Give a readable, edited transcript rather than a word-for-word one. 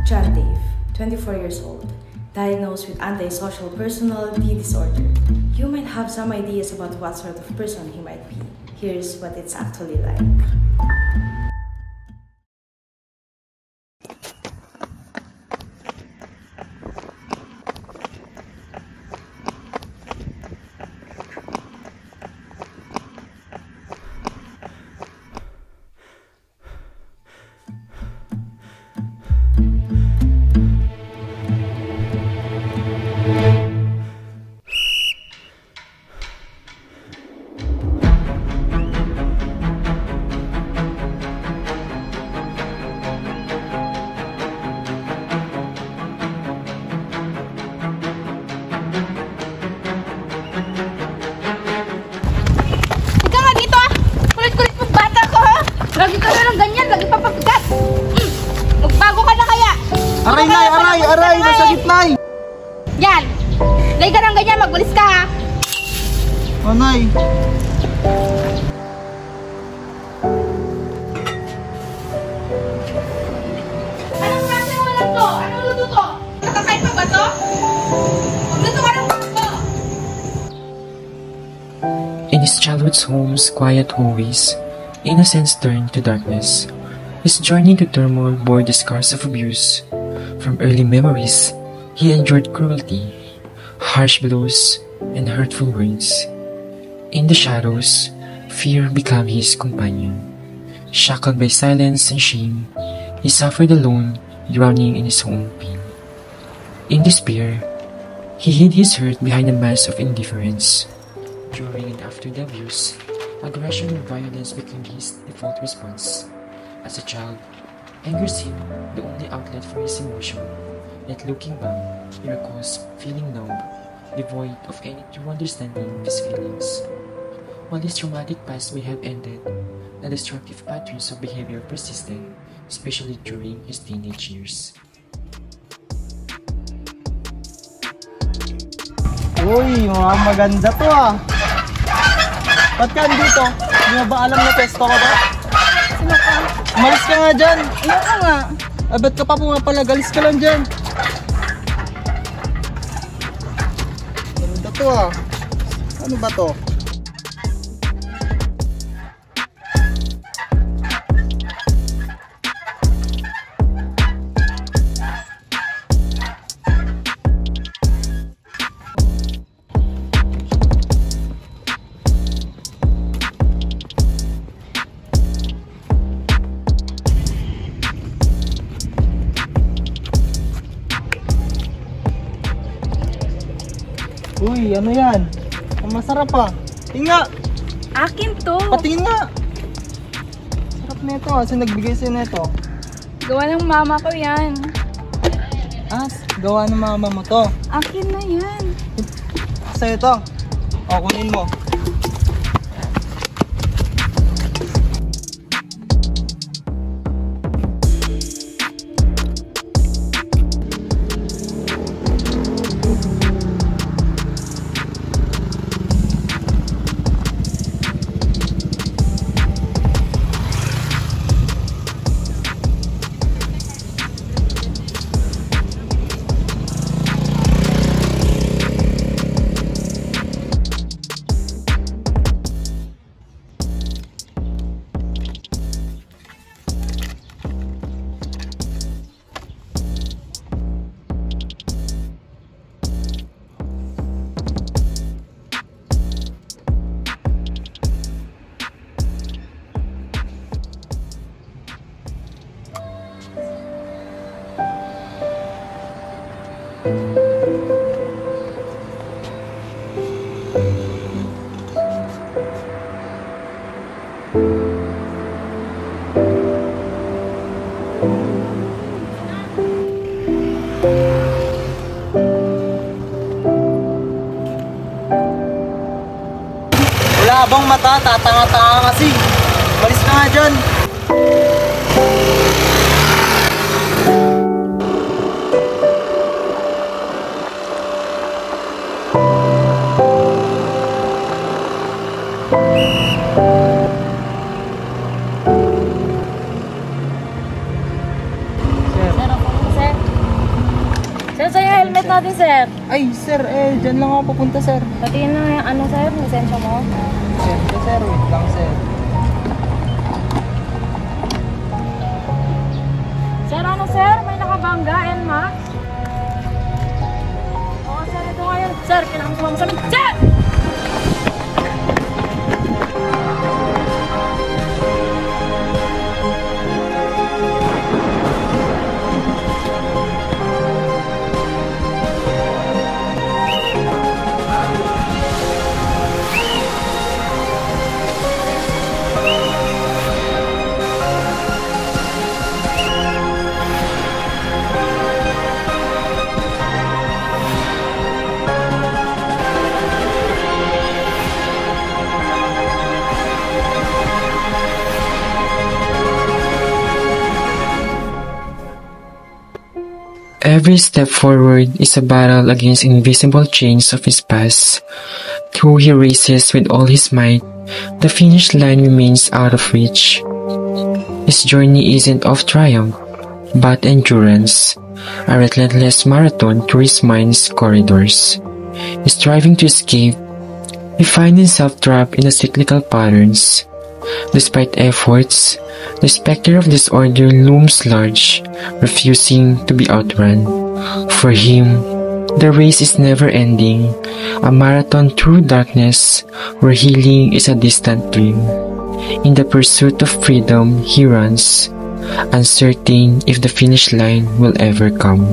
John Dave, 24 years old, diagnosed with antisocial personality disorder. You might have some ideas about what sort of person he might be. Here's what it's actually like. Lagi ka na lang ganyan, lagi papabigat. Magbago ka na kaya. Aray, Nay! Aray! Nasa gitna! Yan! Lagi ka lang ganyan, magwalis ka ha. Oh, Nay! Anong klase mo lang to? Anong luto to? Nakakain pa ba to? Magluto ka ng luto! In his childhood's home's quiet hallways, innocence turned to darkness. His journey to turmoil bore the scars of abuse. From early memories, he endured cruelty, harsh blows, and hurtful words. In the shadows, fear became his companion. Shackled by silence and shame, he suffered alone, drowning in his own pain. In despair, he hid his hurt behind a mask of indifference. During and after the abuse, aggression and violence became his default response. As a child, anger seemed the only outlet for his emotion, yet looking back, he recalls feeling numb, devoid of any true understanding of his feelings. While his traumatic past may have ended, the destructive patterns of behavior persisted, especially during his teenage years. Uy, mga maganda to ah! Ba't ka andito? Hindi mo ba alam na pesto ko ba? Sino ka? Umalis ka nga dyan! Ayoko nga. Ay, ba't ka pa pumapala? Galis ka lang dyan! Maganda to ah! Ano ba to? Uy, ano yan? Ang masarap ah. Tingin nga! Akin to. Patingin nga! Sarap nito ah. Saan nagbigay sa'yo nito? Gawa ng mama ko yan. Ah, gawa ng mama mo to. Akin na yan. Sa'yo to. O, kunin mo. Labang mata, tatanga-tanga kasi. Balis ka nga dyan. Sir, ako po, sir. natin, sir? Ay, sir, dyan lang ako pupunta, sir. Patingin na yung ano, sir, lisensya mo. Sir, wait lang, sir. Sir, ano, sir? May nakabangga, NMAX? Oo, sir, ito ngayon. Sir, kailangan ko sumama sa amin. Sir! Every step forward is a battle against invisible chains of his past. Though he races with all his might, the finish line remains out of reach. His journey isn't of triumph, but endurance, a relentless marathon through his mind's corridors. Striving to escape, he finds himself trapped in the cyclical patterns. Despite efforts, the specter of disorder looms large, refusing to be outrun. For him, the race is never ending, a marathon through darkness where healing is a distant dream. In the pursuit of freedom, he runs, uncertain if the finish line will ever come.